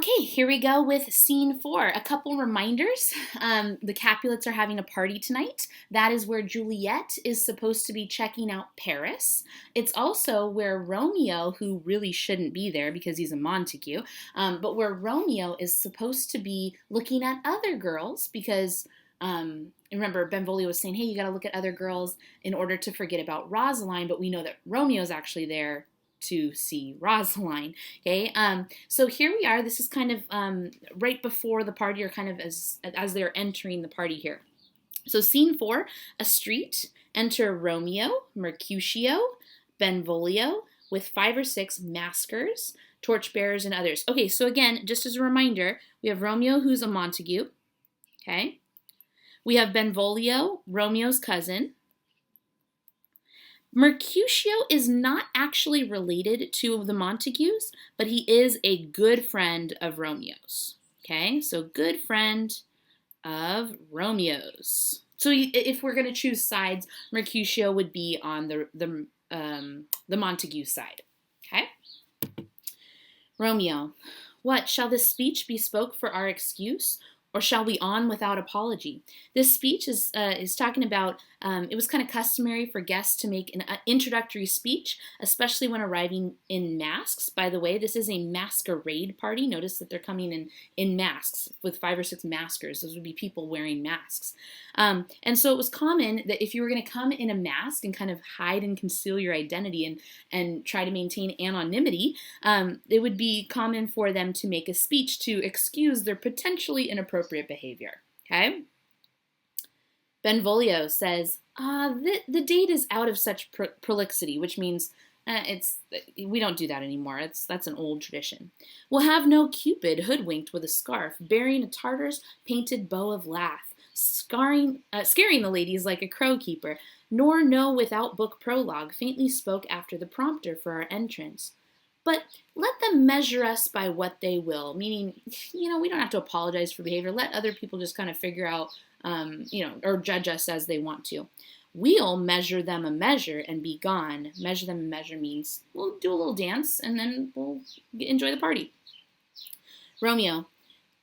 Okay, here we go with scene 4. A couple reminders. The Capulets are having a party tonight. That is where Juliet is supposed to be checking out Paris. It's also where Romeo, who really shouldn't be there because he's a Montague, but where Romeo is supposed to be looking at other girls because remember, Benvolio was saying, hey, you got to look at other girls in order to forget about Rosaline, but we know that Romeo's actually there to see Rosaline. Okay, so here we are. This is kind of right before the party, or kind of as they're entering the party here. So scene 4, a street. Enter Romeo, Mercutio, Benvolio, with 5 or 6 maskers, torchbearers, and others. Okay, so again, just as a reminder, we have Romeo, who's a Montague. Okay, we have Benvolio, Romeo's cousin. Mercutio is not actually related to the Montagues, but he is a good friend of Romeo's. Okay, so good friend of Romeo's. So if we're going to choose sides, Mercutio would be on the Montague side. Okay. Romeo, what, shall this speech be spoke for our excuse? Or shall we on without apology? This speech is talking about, it was kind of customary for guests to make an introductory speech, especially when arriving in masks. By the way, this is a masquerade party. Notice that they're coming in masks with 5 or 6 maskers. Those would be people wearing masks. And so it was common that if you were going to come in a mask and kind of hide and conceal your identity and try to maintain anonymity, it would be common for them to make a speech to excuse their potentially inappropriate behavior. Okay? Benvolio says, the date is out of such prolixity, which means we don't do that anymore. That's an old tradition. We'll have no Cupid hoodwinked with a scarf, bearing a Tartar's painted bow of lath, scaring the ladies like a crow keeper, nor no without book prologue, faintly spoke after the prompter for our entrance. But let them measure us by what they will, meaning, we don't have to apologize for behavior. Let other people just kind of figure out, or judge us as they want to. We'll measure them a measure and be gone. Measure them a measure means we'll do a little dance and then we'll enjoy the party. Romeo,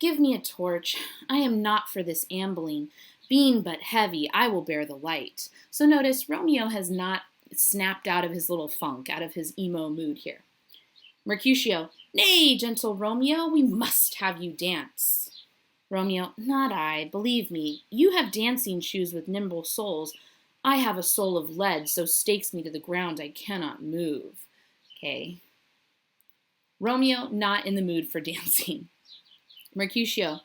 give me a torch. I am not for this ambling. Being but heavy, I will bear the light. So notice Romeo has not snapped out of his little funk, out of his emo mood here. Mercutio, nay, gentle Romeo, we must have you dance. Romeo, not I, believe me. You have dancing shoes with nimble soles. I have a soul of lead, so stakes me to the ground I cannot move. Okay. Romeo, not in the mood for dancing. Mercutio,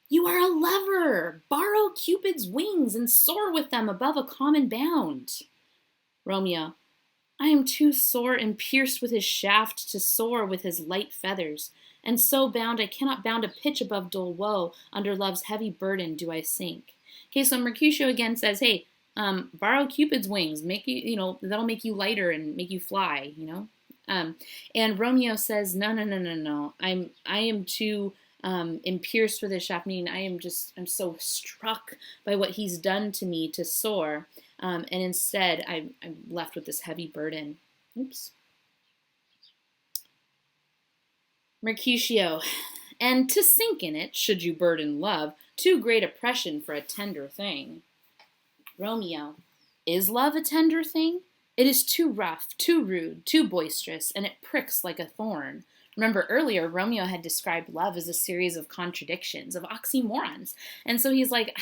you are a lover. Borrow Cupid's wings and soar with them above a common bound. Romeo, I am too sore and pierced with his shaft to soar with his light feathers, and so bound I cannot bound a pitch above dull woe, under love's heavy burden do I sink. Okay, so Mercutio again says, hey, borrow Cupid's wings, make you, that'll make you lighter and make you fly, and Romeo says, no, I am too pierced with his shaft, meaning I'm so struck by what he's done to me to soar. And instead, I'm left with this heavy burden. Oops. Mercutio, and to sink in it, should you burden love, too great oppression for a tender thing. Romeo, is love a tender thing? It is too rough, too rude, too boisterous, and it pricks like a thorn. Remember earlier, Romeo had described love as a series of contradictions, of oxymorons. And so he's like,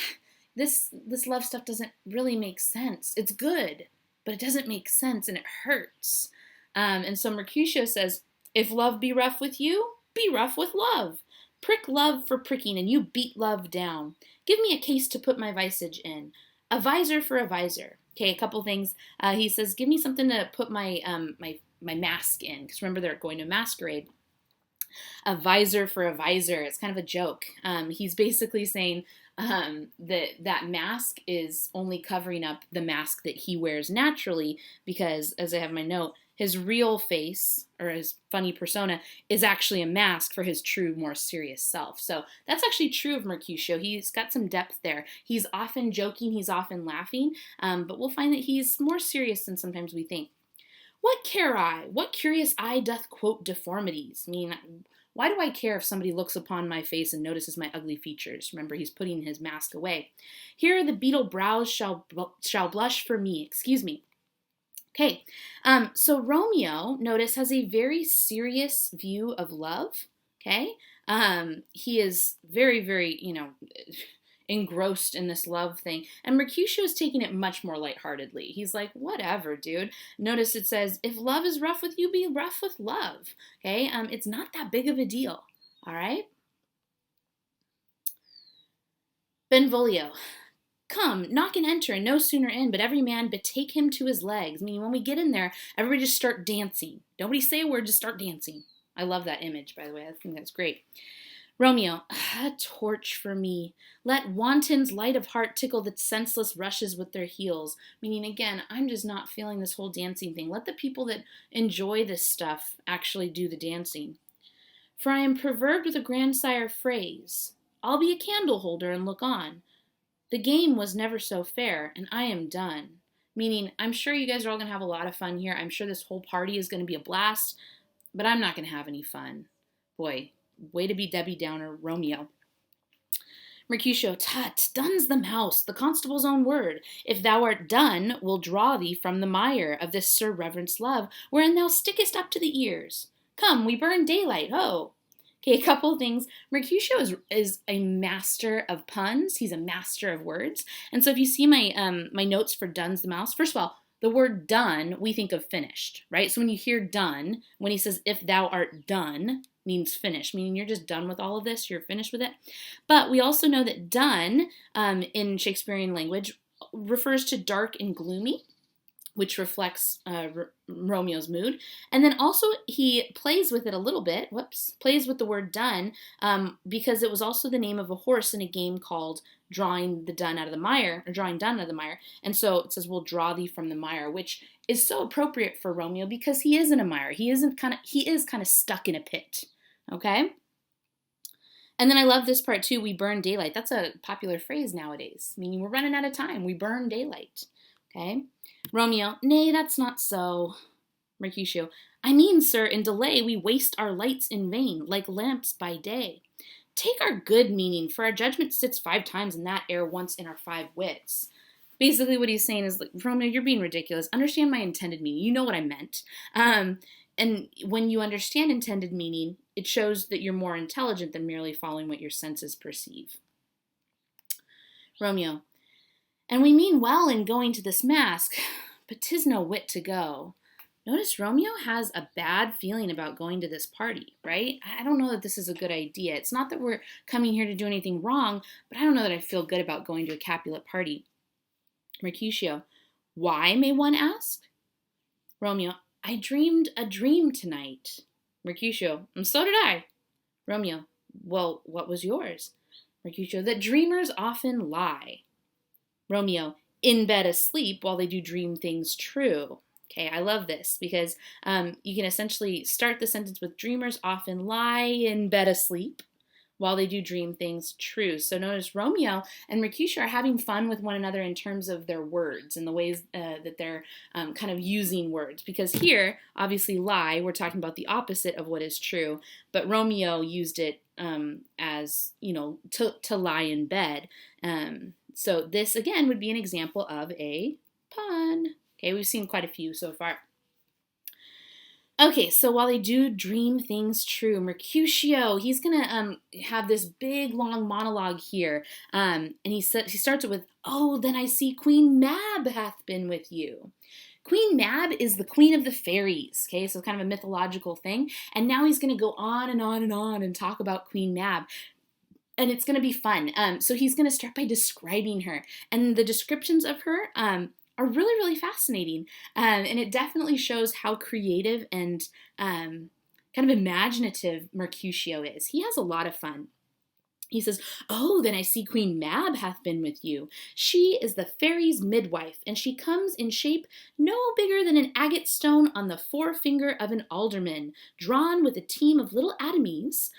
this love stuff doesn't really make sense. It's good, but it doesn't make sense and it hurts. And so Mercutio says, if love be rough with you, be rough with love. Prick love for pricking and you beat love down. Give me a case to put my visage in. A visor for a visor. Okay, a couple things. He says, give me something to put my mask in. Because remember, they're going to masquerade. A visor for a visor. It's kind of a joke. He's basically saying that mask is only covering up the mask that he wears naturally, because, as I have in my note, his real face, or his funny persona, is actually a mask for his true, more serious self. So that's actually true of Mercutio. He's got some depth there. He's often joking, he's often laughing, but we'll find that he's more serious than sometimes we think. What care I? What curious eye doth quote deformities? I mean, Why do I care if somebody looks upon my face and notices my ugly features? Remember, he's putting his mask away. Here the beetle brows shall blush for me. Excuse me. Okay, so Romeo, notice, has a very serious view of love. Okay, he is very, very, engrossed in this love thing. And Mercutio is taking it much more lightheartedly. He's like, whatever, dude. Notice it says, if love is rough with you, be rough with love. Okay, it's not that big of a deal. All right. Benvolio. Come, knock and enter, and no sooner in, but every man betake him to his legs. Meaning when we get in there, everybody just start dancing. Nobody say a word, just start dancing. I love that image, by the way. I think that's great. Romeo, a torch for me. Let wantons light of heart tickle the senseless rushes with their heels. Meaning, again, I'm just not feeling this whole dancing thing. Let the people that enjoy this stuff actually do the dancing. For I am proverbed with a grandsire phrase. I'll be a candle holder and look on. The game was never so fair, and I am done. Meaning, I'm sure you guys are all going to have a lot of fun here. I'm sure this whole party is going to be a blast, but I'm not going to have any fun. Boy, way to be Debbie Downer, Romeo. Mercutio, tut, done's the mouse, the constable's own word. If thou art done, we'll draw thee from the mire of this Sir Reverence love, wherein thou stickest up to the ears. Come, we burn daylight, ho! Okay, a couple of things. Mercutio is a master of puns. He's a master of words. And so if you see my my notes for done's the mouse, first of all, the word done, we think of finished, right? So when you hear done, when he says, if thou art done, means finished, meaning you're just done with all of this, you're finished with it. But we also know that done in Shakespearean language refers to dark and gloomy, which reflects Romeo's mood. And then also he plays with it a little bit, plays with the word done, because it was also the name of a horse in a game called Drawing Done Out of the Mire. And so it says, we'll draw thee from the mire, which is so appropriate for Romeo because he is in a mire. He is kind of stuck in a pit, okay? And then I love this part too, we burn daylight. That's a popular phrase nowadays, meaning we're running out of time. We burn daylight, okay? Romeo, nay, that's not so. Mercutio, I mean, sir, in delay we waste our lights in vain, like lamps by day. Take our good meaning, for our judgment sits 5 times in that air once in our 5 wits. Basically what he's saying is, like, Romeo, you're being ridiculous. Understand my intended meaning. You know what I meant. And when you understand intended meaning, it shows that you're more intelligent than merely following what your senses perceive. Romeo, and we mean well in going to this mask, but 'tis no wit to go. Notice Romeo has a bad feeling about going to this party, right? I don't know that this is a good idea. It's not that we're coming here to do anything wrong, but I don't know that I feel good about going to a Capulet party. Mercutio, why, may one ask? Romeo, I dreamed a dream tonight. Mercutio, and so did I. Romeo, well, what was yours? Mercutio, that dreamers often lie. Romeo, in bed asleep while they do dream things true. Okay, I love this because you can essentially start the sentence with dreamers often lie in bed asleep while they do dream things true. So notice Romeo and Mercutio are having fun with one another in terms of their words and the ways that they're kind of using words. Because here, obviously lie, we're talking about the opposite of what is true, but Romeo used it as, to lie in bed. So this, again, would be an example of a pun. Okay, we've seen quite a few so far. Okay, so while they do dream things true, Mercutio, he's going to have this big, long monologue here. And he starts it with, oh, then I see Queen Mab hath been with you. Queen Mab is the queen of the fairies, okay? So it's kind of a mythological thing. And now he's going to go on and on and on and talk about Queen Mab. And it's going to be fun. So he's going to start by describing her. And the descriptions of her are really, really fascinating. And it definitely shows how creative and kind of imaginative Mercutio is. He has a lot of fun. He says, oh, then I see Queen Mab hath been with you. She is the fairy's midwife, and she comes in shape no bigger than an agate stone on the forefinger of an alderman, drawn with a team of little atomies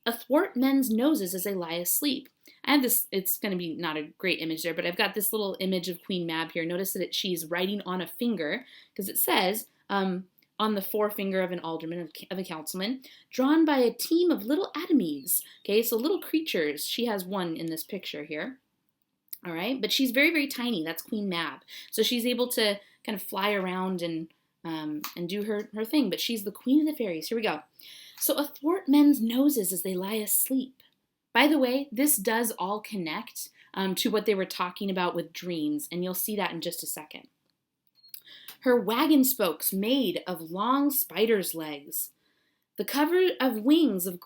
athwart men's noses as they lie asleep. I have this, it's going to be not a great image there, but I've got this little image of Queen Mab here. Notice that she's writing on a finger, because it says, on the forefinger of an alderman, of a councilman, drawn by a team of little atomies. Okay, so little creatures. She has one in this picture here. All right, but she's very, very tiny. That's Queen Mab. So she's able to kind of fly around and do her thing, but she's the queen of the fairies. Here we go. So athwart men's noses as they lie asleep. By the way, this does all connect to what they were talking about with dreams, and you'll see that in just a second. Her wagon spokes made of long spider's legs. The cover of the wings of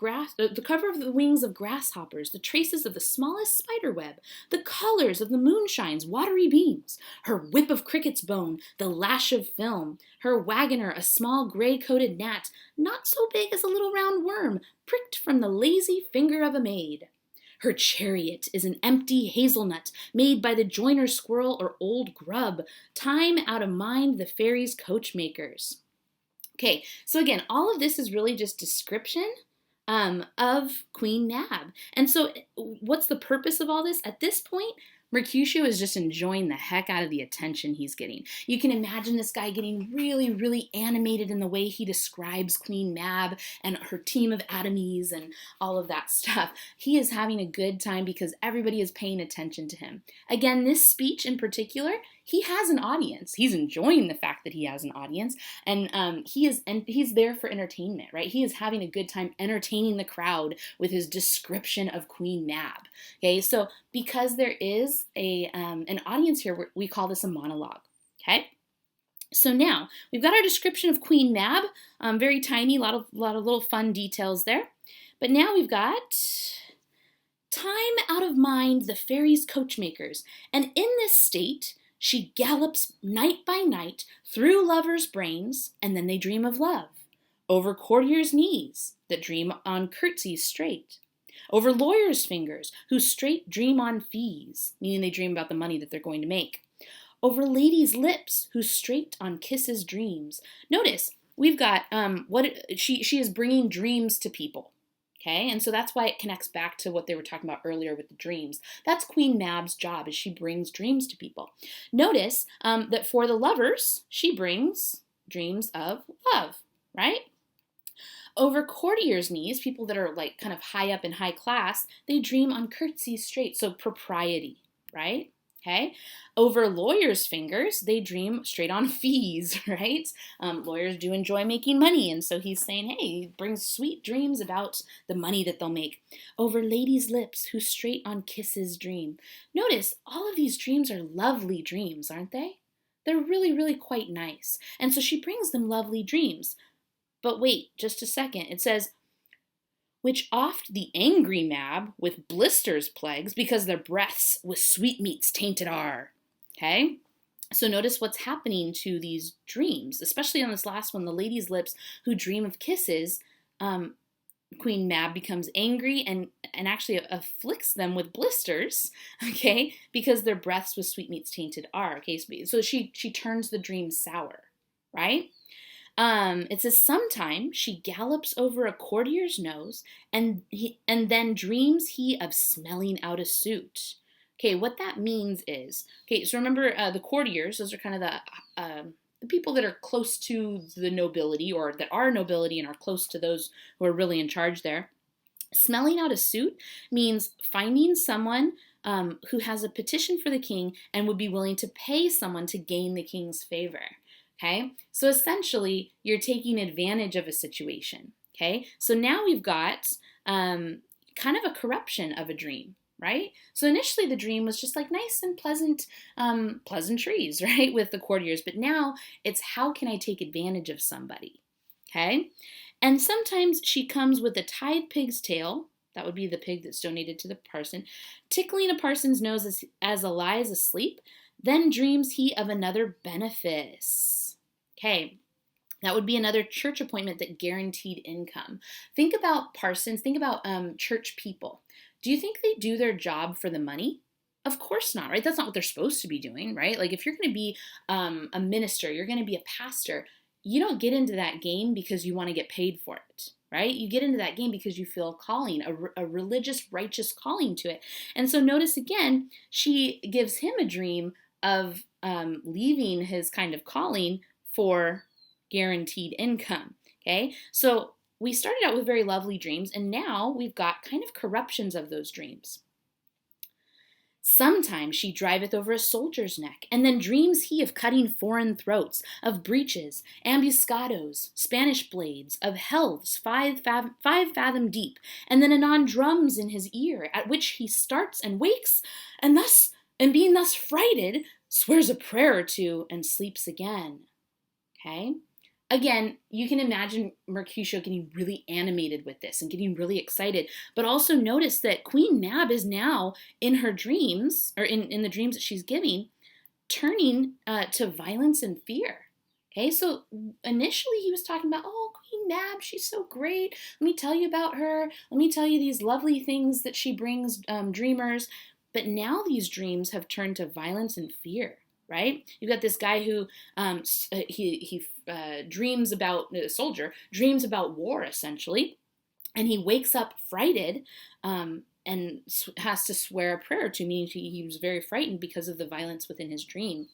grasshoppers, the traces of the smallest spider web, the colors of the moonshine's watery beams, her whip of cricket's bone, the lash of film, her wagoner a small gray-coated gnat, not so big as a little round worm, pricked from the lazy finger of a maid. Her chariot is an empty hazelnut made by the joiner's squirrel or old grub, time out of mind the fairies' coachmakers. Okay, so again, all of this is really just description of Queen Mab. And so what's the purpose of all this? At this point, Mercutio is just enjoying the heck out of the attention he's getting. You can imagine this guy getting really, really animated in the way he describes Queen Mab and her team of atomies and all of that stuff. He is having a good time because everybody is paying attention to him. Again, this speech in particular, he has an audience. He's enjoying the fact that he has an audience, and he's there for entertainment, right? He is having a good time entertaining the crowd with his description of Queen Mab. Okay, so because there is an audience here, we call this a monologue. Okay, so now we've got our description of Queen Mab, very tiny, a lot of little fun details there. But now we've got time out of mind the fairies' coachmakers, and in this state, she gallops night by night through lovers' brains, and then they dream of love. Over courtiers' knees that dream on curtsies straight. Over lawyers' fingers who straight dream on fees, meaning they dream about the money that they're going to make. Over ladies' lips who straight on kisses dreams. Notice, we've got she is bringing dreams to people. Okay, and so that's why it connects back to what they were talking about earlier with the dreams. That's Queen Mab's job, is she brings dreams to people. Notice that for the lovers, she brings dreams of love, right? Over courtiers' knees, people that are like kind of high up in high class, they dream on curtsies straight, so propriety, right? Okay, over lawyers' fingers, they dream straight on fees, right? Lawyers do enjoy making money, and so he's saying, hey, he brings sweet dreams about the money that they'll make. Over ladies' lips who straight on kisses dream. Notice, all of these dreams are lovely dreams, aren't they? They're really, really quite nice. And so she brings them lovely dreams. But wait, just a second. It says, which oft the angry Mab with blisters plagues, because their breaths with sweetmeats tainted are. Okay? So notice what's happening to these dreams, especially on this last one, the ladies' lips who dream of kisses. Queen Mab becomes angry and actually afflicts them with blisters, okay, because their breaths with sweetmeats tainted are. Okay, so she turns the dream sour, right? It says, sometime she gallops over a courtier's nose and then dreams he of smelling out a suit. Okay, what that means is, okay, so remember the courtiers, those are kind of the people that are close to the nobility or that are nobility and are close to those who are really in charge there. Smelling out a suit means finding someone who has a petition for the king and would be willing to pay someone to gain the king's favor. Okay, so essentially, you're taking advantage of a situation. Okay, so now we've got kind of a corruption of a dream, right? So initially, the dream was just like nice and pleasant pleasantries, right, with the courtiers. But now it's how can I take advantage of somebody? Okay, and sometimes she comes with a tied pig's tail. That would be the pig that's donated to the parson, tickling a parson's nose as lies asleep. Then dreams he of another benefice. Okay, that would be another church appointment that guaranteed income. Think about parsons, think about church people. Do you think they do their job for the money? Of course not, right? That's not what they're supposed to be doing, right? Like if you're going to be a minister, you're going to be a pastor, you don't get into that game because you want to get paid for it, right? You get into that game because you feel a calling, a religious, righteous calling to it. And so notice again, she gives him a dream of leaving his kind of calling for guaranteed income. Okay, so we started out with very lovely dreams, and now we've got kind of corruptions of those dreams. Sometimes she driveth over a soldier's neck, and then dreams he of cutting foreign throats, of breaches, ambuscados, Spanish blades, of helves 5 fathom deep, and then anon drums in his ear, at which he starts and wakes, and being thus frighted, swears a prayer or two, and sleeps again. Okay? Again, you can imagine Mercutio getting really animated with this and getting really excited. But also notice that Queen Mab is now in her dreams, or in the dreams that she's giving, turning to violence and fear. Okay, so initially he was talking about, oh, Queen Mab, she's so great. Let me tell you about her. Let me tell you these lovely things that she brings dreamers. But now these dreams have turned to violence and fear. Right? You've got this guy who he dreams about, a soldier, dreams about war, essentially, and he wakes up frighted and has to swear a prayer to, meaning he was very frightened because of the violence within his dream.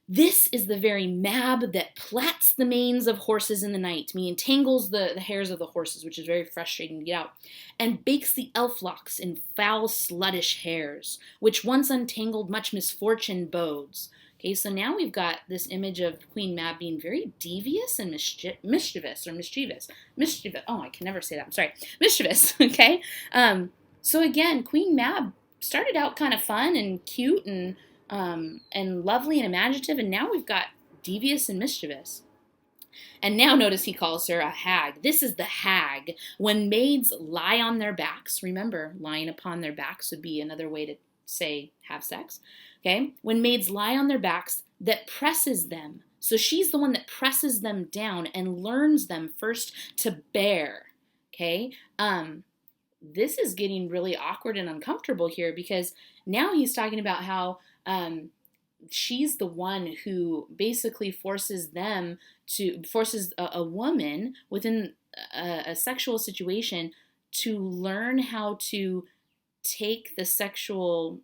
This is the very Mab that plats the manes of horses in the night, meaning tangles the hairs of the horses, which is very frustrating to get out, and bakes the elf locks in foul sluttish hairs, which once untangled much misfortune bodes. Okay, so now we've got this image of Queen Mab being very devious and mischievous. Oh, I can never say that. I'm sorry. Mischievous, okay? So again, Queen Mab started out kind of fun and cute and lovely and imaginative, and now we've got devious and mischievous. And now notice he calls her a hag. This is the hag. When maids lie on their backs, remember, lying upon their backs would be another way to say have sex. Okay? When maids lie on their backs, that presses them. So she's the one that presses them down and learns them first to bear. Okay? This is getting really awkward and uncomfortable here, because now he's talking about how she's the one who basically forces a woman within a sexual situation to learn how to take the sexual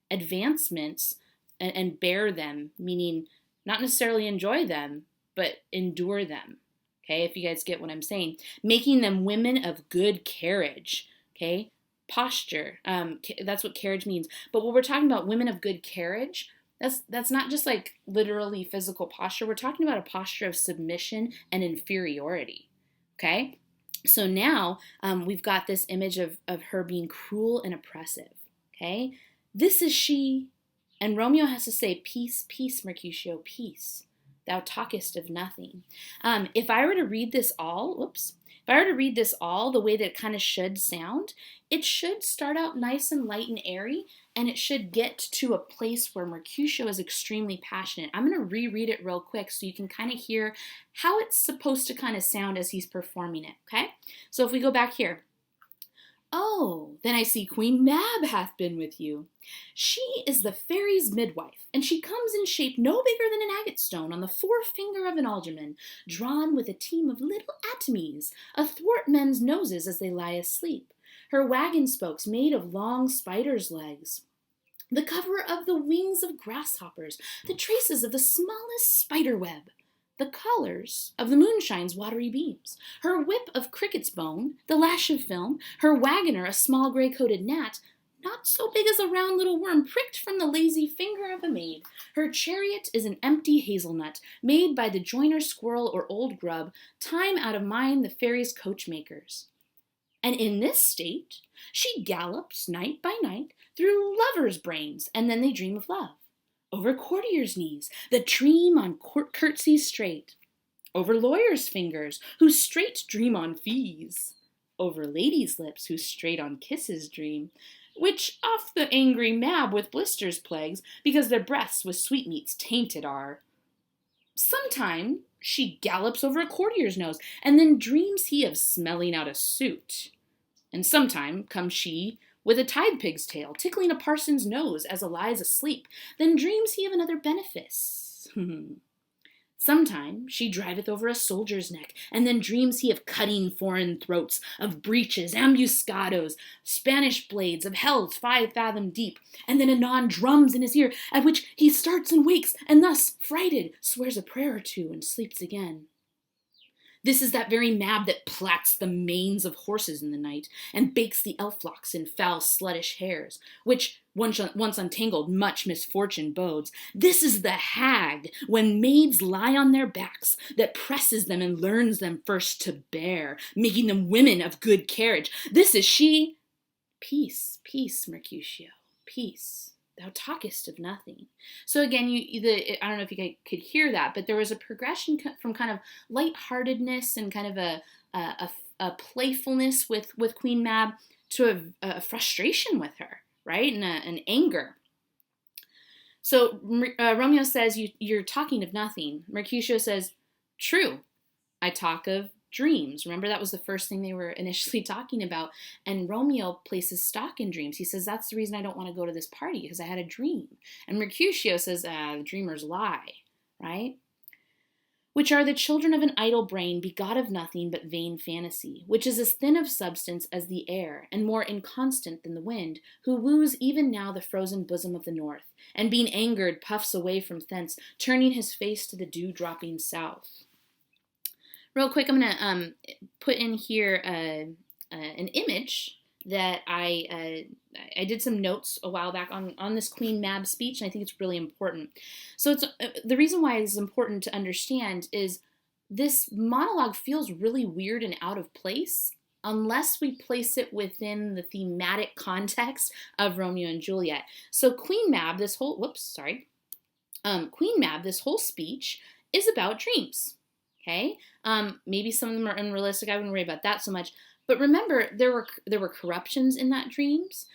advancements and bear them, meaning not necessarily enjoy them, but endure them. Okay, if you guys get what I'm saying. Making them women of good carriage. Okay, posture. That's what carriage means. But when we're talking about women of good carriage, that's not just like literally physical posture. We're talking about a posture of submission and inferiority. Okay, so now we've got this image of her being cruel and oppressive. Okay, this is she. And Romeo has to say, peace, peace, Mercutio, peace. Thou talkest of nothing. If I were to read this all the way that it kind of should sound, it should start out nice and light and airy, and it should get to a place where Mercutio is extremely passionate. I'm going to reread it real quick so you can kind of hear how it's supposed to kind of sound as he's performing it, okay? So if we go back here. Oh, then I see Queen Mab hath been with you. She is the fairy's midwife, and she comes in shape no bigger than an agate stone on the forefinger of an alderman, drawn with a team of little atomies, athwart men's noses as they lie asleep. Her wagon spokes made of long spider's legs, the cover of the wings of grasshoppers, the traces of the smallest spider web, the collars of the moonshine's watery beams, her whip of cricket's bone, the lash of film, her wagoner a small gray-coated gnat, not so big as a round little worm pricked from the lazy finger of a maid. Her chariot is an empty hazelnut, made by the joiner squirrel or old grub, time out of mind the fairy's coachmakers. And in this state she gallops night by night through lovers' brains, and then they dream of love. Over courtiers' knees, that dream on curtsies straight. Over lawyers' fingers, who straight dream on fees. Over ladies' lips, who straight on kisses dream. Which oft the angry Mab with blisters plagues, because their breaths with sweetmeats tainted are. Sometime she gallops over a courtier's nose, and then dreams he of smelling out a suit. And sometime comes she with a tide pig's tail, tickling a parson's nose as a lies asleep, then dreams he of another benefice. Sometime she driveth over a soldier's neck, and then dreams he of cutting foreign throats, of breaches, ambuscados, Spanish blades, of hells 5 fathom deep, and then anon drums in his ear, at which he starts and wakes, and thus, frighted, swears a prayer or two, and sleeps again. This is that very Mab that plats the manes of horses in the night, and bakes the elf-locks in foul sluttish hairs, which, once untangled, much misfortune bodes. This is the hag, when maids lie on their backs, that presses them and learns them first to bear, making them women of good carriage. This is she. Peace, peace, Mercutio, peace. Thou talkest of nothing. So again, I don't know if you could hear that, but there was a progression from kind of lightheartedness and kind of a playfulness with Queen Mab to a frustration with her, right, and an anger. So Romeo says, you're talking of nothing. Mercutio says, true, I talk of dreams. Remember, that was the first thing they were initially talking about. And Romeo places stock in dreams. He says, that's the reason I don't want to go to this party, because I had a dream. And Mercutio says, the dreamers lie, right? Which are the children of an idle brain, begot of nothing but vain fantasy, which is as thin of substance as the air, and more inconstant than the wind, who woos even now the frozen bosom of the north, and being angered puffs away from thence, turning his face to the dew-dropping south. Real quick, I'm going to put in here an image that I did some notes a while back on this Queen Mab speech, and I think it's really important. So it's the reason why it's important to understand is this monologue feels really weird and out of place unless we place it within the thematic context of Romeo and Juliet. So Queen Mab, this whole speech is about dreams. Okay, maybe some of them are unrealistic. I wouldn't worry about that so much. But remember, there were corruptions in that dreams.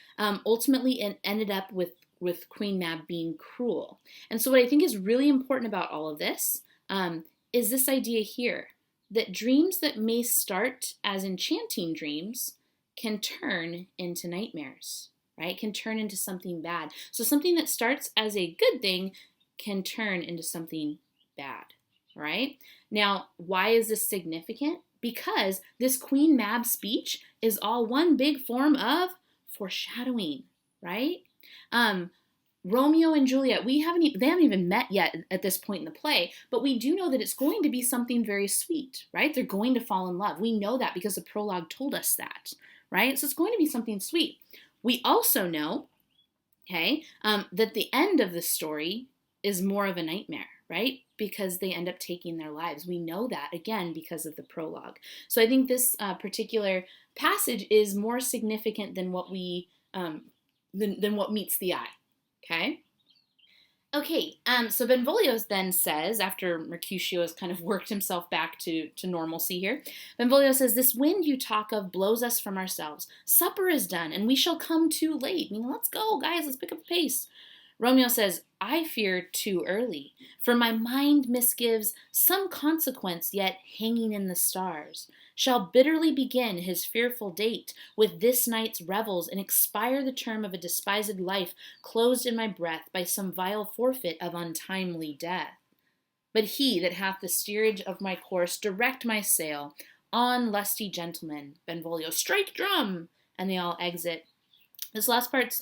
Ultimately, it ended up with Queen Mab being cruel. And so what I think is really important about all of this is this idea here, that dreams that may start as enchanting dreams can turn into nightmares, right? Can turn into something bad. So something that starts as a good thing can turn into something bad. Right? Now, why is this significant? Because this Queen Mab speech is all one big form of foreshadowing, right? Romeo and Juliet, they haven't even met yet at this point in the play, but we do know that it's going to be something very sweet, right? They're going to fall in love. We know that because the prologue told us that, right? So it's going to be something sweet. We also know, okay, that the end of the story is more of a nightmare, right? Because they end up taking their lives. We know that, again, because of the prologue. So I think this particular passage is more significant than what than what meets the eye, okay? Okay, so Benvolio then says, after Mercutio has kind of worked himself back to normalcy here, Benvolio says, this wind you talk of blows us from ourselves. Supper is done, and we shall come too late. I mean, let's go, guys, let's pick up the pace. Romeo says, I fear too early, for my mind misgives some consequence yet hanging in the stars, shall bitterly begin his fearful date with this night's revels and expire the term of a despised life closed in my breath by some vile forfeit of untimely death. But he that hath the steerage of my course direct my sail, on lusty gentlemen, Benvolio, strike drum, and they all exit. This last part's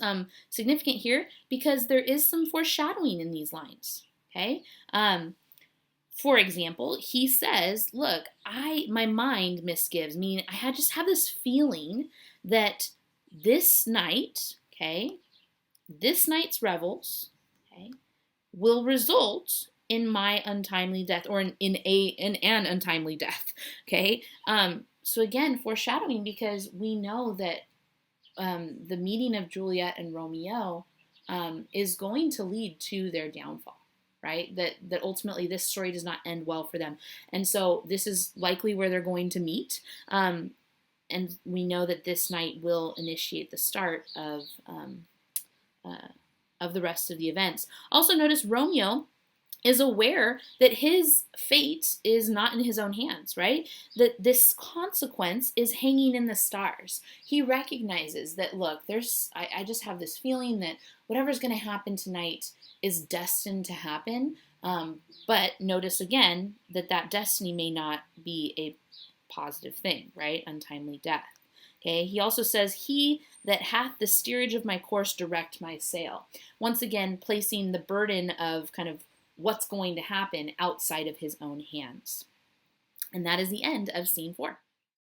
significant here because there is some foreshadowing in these lines, okay? For example, he says, look, my mind misgives, meaning I just have this feeling that this night, okay, this night's revels, okay, will result in my untimely death, or in an untimely death, okay? So again, foreshadowing, because we know that the meeting of Juliet and Romeo is going to lead to their downfall, right? That ultimately this story does not end well for them. And so this is likely where they're going to meet. And we know that this night will initiate the start of the rest of the events. Also notice Romeo is aware that his fate is not in his own hands, right? That this consequence is hanging in the stars. He recognizes that, look, I just have this feeling that whatever's going to happen tonight is destined to happen. But notice again that that destiny may not be a positive thing, right? Untimely death. Okay, he also says, he that hath the steerage of my course direct my sail. Once again, placing the burden of kind of what's going to happen outside of his own hands. And that is the end of scene 4.